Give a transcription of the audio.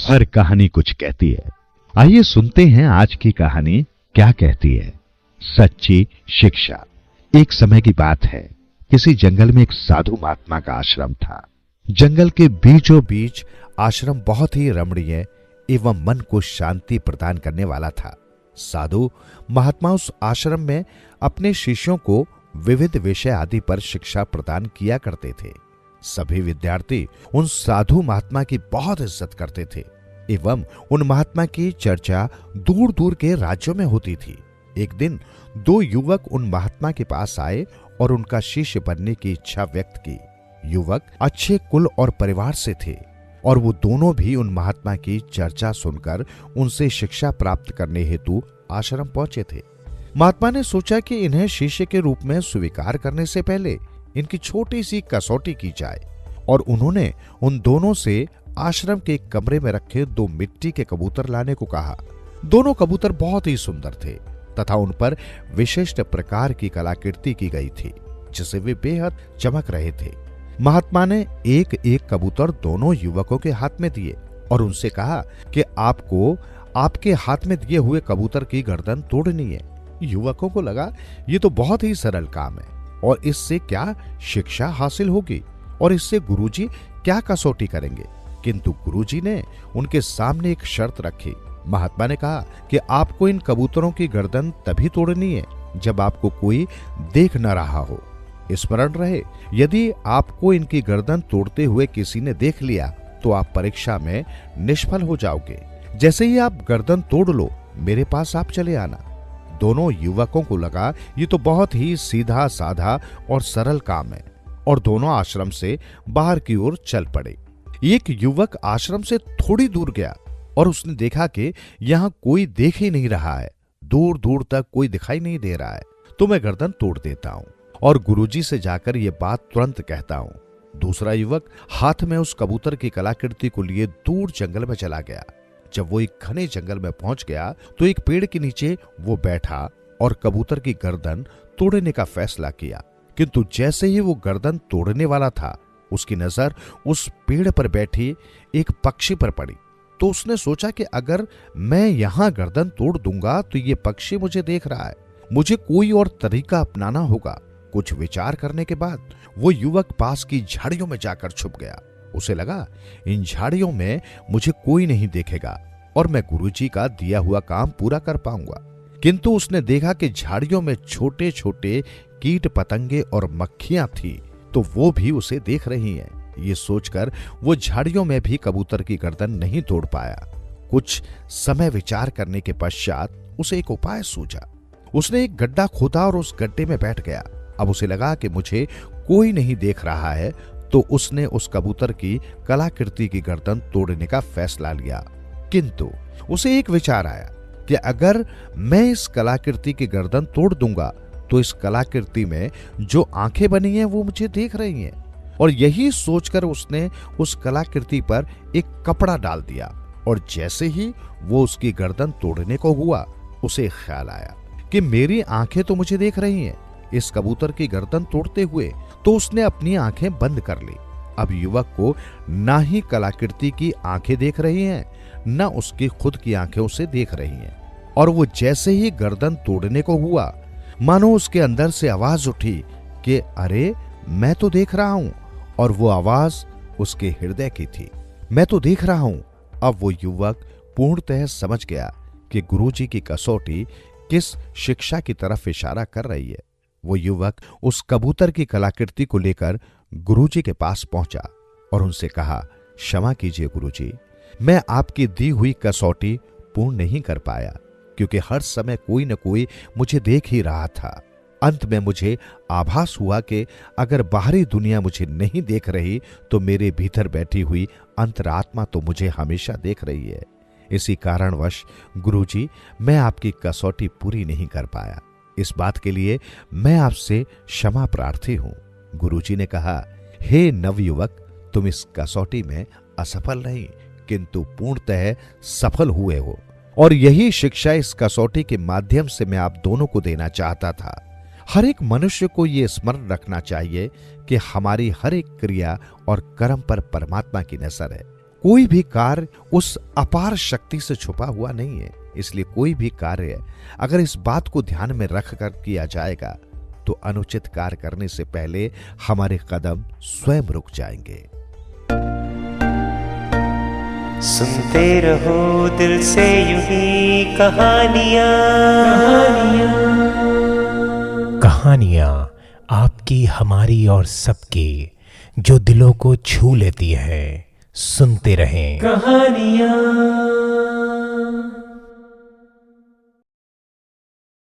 हर कहानी कुछ कहती है। आइए सुनते हैं आज की कहानी क्या कहती है। सच्ची शिक्षा। एक समय की बात है, किसी जंगल में एक साधु महात्मा का आश्रम था। जंगल के बीचों बीच आश्रम बहुत ही रमणीय एवं मन को शांति प्रदान करने वाला था। साधु महात्मा उस आश्रम में अपने शिष्यों को विविध विषय आदि पर शिक्षा प्रदान किया करते थे। सभी विद्यार्थी उन साधु महात्मा की बहुत इज्जत करते थे एवं उन महात्मा की चर्चा दूर दूर के राज्यों में होती थी। एक दिन दो युवक उन महात्मा के पास आए और उनका शिष्य बनने की इच्छा व्यक्त की। युवक अच्छे कुल और परिवार से थे और वो दोनों भी उन महात्मा की चर्चा सुनकर उनसे शिक्षा प्राप्त करने हेतु आश्रम पहुंचे थे। महात्मा ने सोचा कि इन्हें शिष्य के रूप में स्वीकार करने से पहले इनकी छोटी सी कसौटी की जाए और उन्होंने उन दोनों से आश्रम के एक कमरे में रखे दो मिट्टी के कबूतर लाने को कहा। दोनों कबूतर बहुत ही सुंदर थे तथा उन पर विशिष्ट प्रकार की कलाकृति की गई थी जिससे वे बेहद चमक रहे थे। महात्मा ने एक एक कबूतर दोनों युवकों के हाथ में दिए और उनसे कहा कि आपको आपके हाथ में दिए हुए कबूतर की गर्दन तोड़नी है। युवकों को लगा ये तो बहुत ही सरल काम है और इससे क्या शिक्षा हासिल होगी और इससे गुरुजी क्या कसौटी करेंगे। किंतु गुरुजी ने उनके सामने एक शर्त रखी। महात्मा ने कहा कि आपको इन कबूतरों की गर्दन तभी तोड़नी है जब आपको कोई देख न रहा हो। स्मरण रहे, यदि आपको इनकी गर्दन तोड़ते हुए किसी ने देख लिया तो आप परीक्षा में निष्फल हो जाओगे। जैसे ही आप गर्दन तोड़ लो, मेरे पास आप चले आना। दोनों युवकों को लगा ये तो बहुत ही सीधा साधा और सरल काम है और दोनों आश्रम से बाहर की ओर चल पड़े। एक युवक आश्रम से थोड़ी दूर गया और उसने देखा कि यहाँ कोई देख ही नहीं रहा है, दूर दूर तक कोई दिखाई नहीं दे रहा है, तो मैं गर्दन तोड़ देता हूँ और गुरुजी से जाकर ये बात तुरंत कहता हूँ। दूसरा युवक हाथ में उस कबूतर की कलाकृति को लिए दूर जंगल में चला गया। जब वो एक घने जंगल में पहुंच गया तो एक पेड़ के नीचे वो बैठा और कबूतर की गर्दन तोड़ने का फैसला किया। किंतु जैसे ही वो गर्दन तोड़ने वाला था, उसकी नजर उस पेड़ पर बैठी एक पक्षी पर पड़ी। तो उसने सोचा कि अगर मैं यहां गर्दन तोड़ दूंगा तो ये पक्षी मुझे देख रहा है, मुझे कोई और तरीका अपनाना होगा। कुछ विचार करने के बाद वो युवक पास की झाड़ियों में जाकर छुप गया। उसे लगा इन झाड़ियों में मुझे कोई नहीं देखेगा और मैं गुरुजी का दिया हुआ काम पूरा कर पाऊंगा। किंतु उसने देखा कि झाड़ियों में छोटे छोटे कीट पतंगे और मक्खियां थी, तो वो भी उसे देख रही हैं। ये सोचकर वो झाड़ियों में भी कबूतर की गर्दन नहीं तोड़ पाया। कुछ समय विचार करने के पश्चात उसे एक उपाय सूझा। उसने एक गड्ढा खोदा और उस गड्ढे में बैठ गया। अब उसे लगा कि मुझे कोई नहीं देख रहा है, तो उसने उस कबूतर की कलाकृति की गर्दन तोड़ने का फैसला लिया। किंतु उसे एक विचार आया कि अगर मैं इस कलाकृति की गर्दन तोड़ दूंगा तो इस कलाकृति में जो आंखें बनी हैं वो मुझे देख रही हैं। और यही सोचकर उसने उस कलाकृति पर एक कपड़ा डाल दिया और जैसे ही वो उसकी गर्दन तोड़ने को हुआ, उसे ख्याल आया कि मेरी आंखें तो मुझे देख रही हैं इस कबूतर की गर्दन तोड़ते हुए, तो उसने अपनी आंखें बंद कर ली। अब युवक को ना ही कलाकृति की आंखें देख रही हैं, न उसकी खुद की आंखें उसे देख रही हैं। और वो जैसे ही गर्दन तोड़ने को हुआ, मानो उसके अंदर से आवाज उठी कि अरे मैं तो देख रहा हूं, और वो आवाज उसके हृदय की थी। मैं तो देख रहा हूं। अब वो युवक पूर्णतः समझ गया कि गुरुजी की कसौटी किस शिक्षा की तरफ इशारा कर रही है। वो युवक उस कबूतर की कलाकृति को लेकर गुरुजी के पास पहुंचा और उनसे कहा, क्षमा कीजिए गुरुजी, मैं आपकी दी हुई कसौटी पूर्ण नहीं कर पाया क्योंकि हर समय कोई न कोई मुझे देख ही रहा था। अंत में मुझे आभास हुआ कि अगर बाहरी दुनिया मुझे नहीं देख रही तो मेरे भीतर बैठी हुई अंतरात्मा तो मुझे हमेशा देख रही है। इसी कारणवश गुरुजी, मैं आपकी कसौटी पूरी नहीं कर पाया। इस बात के लिए मैं आपसे क्षमा प्रार्थी हूं। गुरुजी ने कहा, हे नवयुवक, तुम इस कसौटी में असफल नहीं किंतु पूर्णतः सफल हुए हो और यही शिक्षा इस कसौटी के माध्यम से मैं आप दोनों को देना चाहता था। हर एक मनुष्य को यह स्मरण रखना चाहिए कि हमारी हर एक क्रिया और कर्म पर परमात्मा की नजर है। कोई भी कार्य उस अपार शक्ति से छुपा हुआ नहीं है। इसलिए कोई भी कार्य अगर इस बात को ध्यान में रख कर किया जाएगा तो अनुचित कार्य करने से पहले हमारे कदम स्वयं रुक जाएंगे। सुनते रहो दिल से यूं ही कहानियां, कहानियां आपकी, हमारी और सबकी, जो दिलों को छू लेती है। सुनते रहें कहानियां।